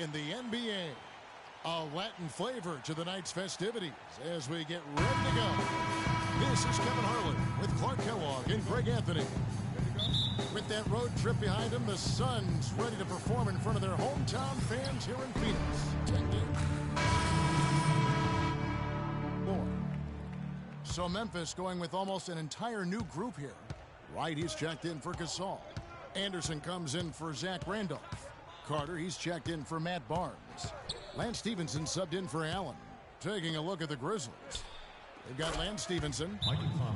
in the NBA. A Latin flavor to the night's festivities as we get ready to go. This is Kevin Harlan with Clark Kellogg and Greg Anthony. With that road trip behind them, the Suns ready to perform in front of their hometown fans here in Phoenix. So Memphis going with almost an entire new group here. Wright, he's checked in for Gasol. Anderson comes in for Zach Randolph. Carter, he's checked in for Matt Barnes. Lance Stevenson subbed in for Allen. Taking a look at the Grizzlies. They've got Lance Stevenson.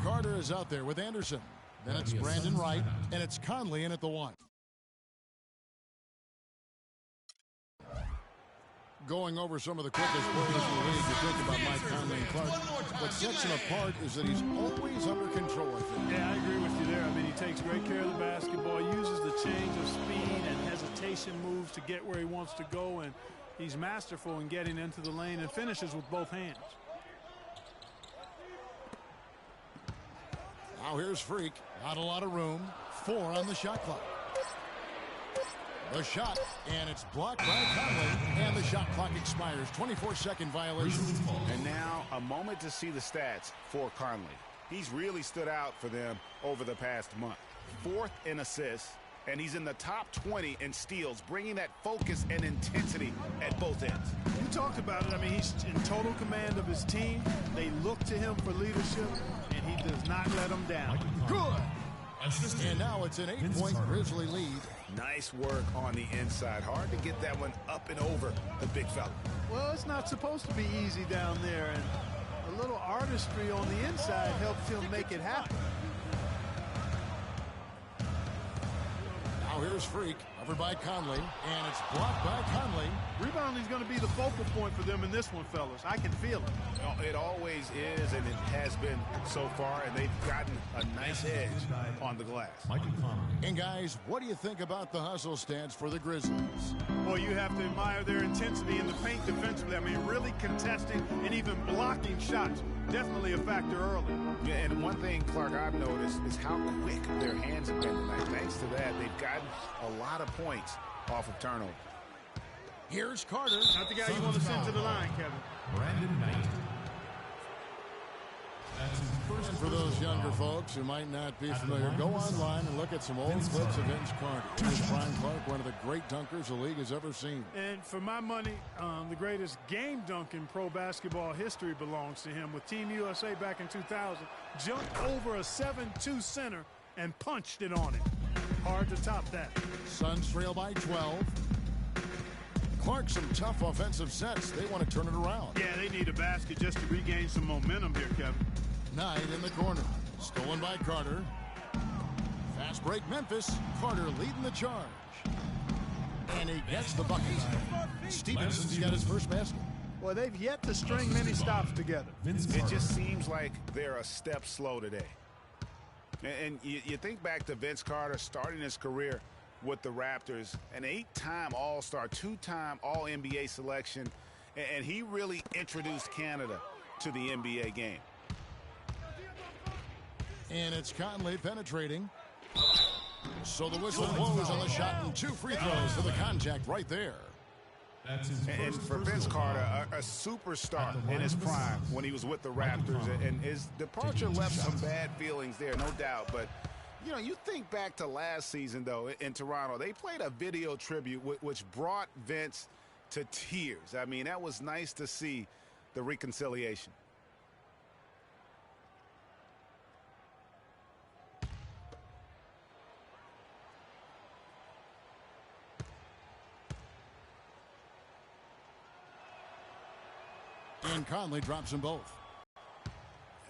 Carter is out there with Anderson. Then it's Brandon Wright, and it's Conley in at the 1. Going over some of the quickest players in the league, you think about Mike Conley and Clark. What sets him apart is that he's always under control, I think. Yeah, I agree with you there. I mean, he takes great care of the basketball, uses the change of speed and hesitation moves to get where he wants to go, and he's masterful in getting into the lane and finishes with both hands. Now here's Freak. Not a lot of room. 4 on the shot clock. The shot, and it's blocked by Conley, and the shot clock expires. 24-second violation. And now a moment to see the stats for Conley. He's really stood out for them over the past month. 4th in assists, and he's in the top 20 in steals, bringing that focus and intensity at both ends. You talked about it. I mean, he's in total command of his team. They look to him for leadership, and he does not let them down. Good. And now it's an 8-point Grizzly lead. Nice work on the inside. Hard to get that one up and over the big fella. Well, it's not supposed to be easy down there, and a little artistry on the inside helps him make it happen. Now here's Freak, covered by Conley, and it's blocked by Conley. Rebounding is going to be the focal point for them in this one, fellas. I can feel it. It always is, and it has been so far, and they've gotten a nice edge on the glass. And guys, what do you think about the hustle stats for the Grizzlies? Well, you have to admire their intensity in the paint defensively. I mean, really contesting and even blocking shots. Definitely a factor early. Yeah, and one thing, Clark, I've noticed is how quick their hands have been tonight. Thanks to that, they've gotten a lot of points off of turnover. Here's Carter. Not the guy you want to send to the line, Kevin. Brandon Knight. That's his first. And for those younger folks who might not be familiar, go online and look at some old clips of Vince Carter. Here's Brian Clark, one of the great dunkers the league has ever seen. And for my money, the greatest game dunk in pro basketball history belongs to him. With Team USA back in 2000, jumped over a 7-2 center and punched it on it. Hard to top that. Suns trail by 12. Clark, some tough offensive sets. They want to turn it around. Yeah, they need a basket just to regain some momentum here, Kevin. Knight in the corner. Stolen by Carter. Fast break Memphis. Carter leading the charge. And he gets the bucket. Stevenson's got his first basket. Well, they've yet to string many stops together. It just seems like they're a step slow today. And you think back to Vince Carter starting his career with the Raptors, an 8-time All-Star, 2-time All-NBA selection, and he really introduced Canada to the NBA game. And it's Conley penetrating. So the whistle blows on the shot, and 2 free throws for the contact right there. And for Vince Carter, a superstar in his prime when he was with the Raptors, and his departure left some bad feelings there, no doubt. But, you know, you think back to last season, though, in Toronto, they played a video tribute which brought Vince to tears. I mean, that was nice to see the reconciliation. And Conley drops them both.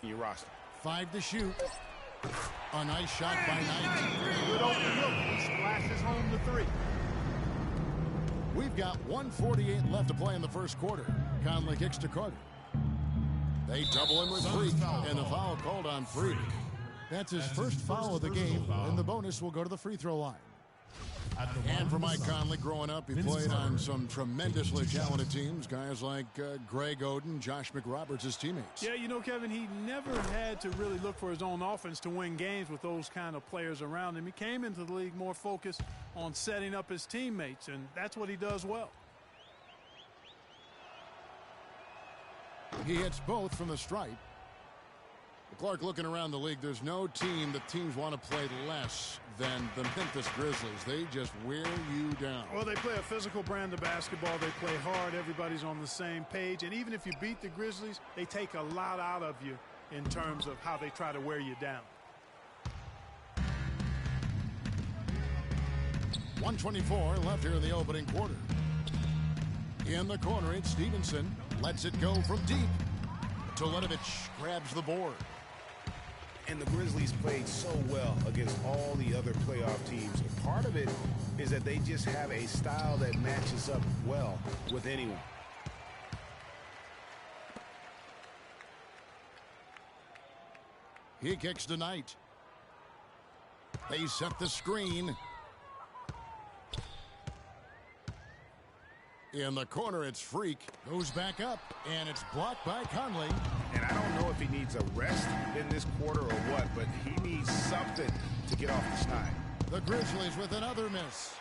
Your roster. 5 to shoot. A nice shot by Knight. Good open look. He splashes home the 3. We've got 1:48 left to play in the first quarter. Conley kicks to Carter. They double him with Freak, and the foul called on Freak. That's his first foul of the game, and the bonus will go to the free throw line. And for Mike Conley, growing up, he played on some tremendously talented teams. Guys like Greg Oden, Josh McRoberts, his teammates. Yeah, you know, Kevin, he never had to really look for his own offense to win games with those kind of players around him. He came into the league more focused on setting up his teammates, and that's what he does well. He hits both from the stripe. Clark, looking around the league, there's no team that teams want to play less than the Memphis Grizzlies. They just wear you down. Well, they play a physical brand of basketball. They play hard. Everybody's on the same page. And even if you beat the Grizzlies, they take a lot out of you in terms of how they try to wear you down. 1:24 left here in the opening quarter. In the corner, it's Stevenson. Lets it go from deep. Toletovic grabs the board. And the Grizzlies played so well against all the other playoff teams. And part of it is that they just have a style that matches up well with anyone. He kicks tonight. They set the screen. In the corner, it's Freak. Goes back up, and it's blocked by Conley. And I don't know if he needs a rest in this quarter or what, but he needs something to get off the snide. The Grizzlies with another miss.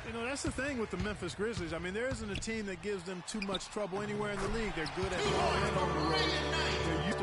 You know, that's the thing with the Memphis Grizzlies. I mean, there isn't a team that gives them too much trouble anywhere in the league. They're good at home and on the road. They're used to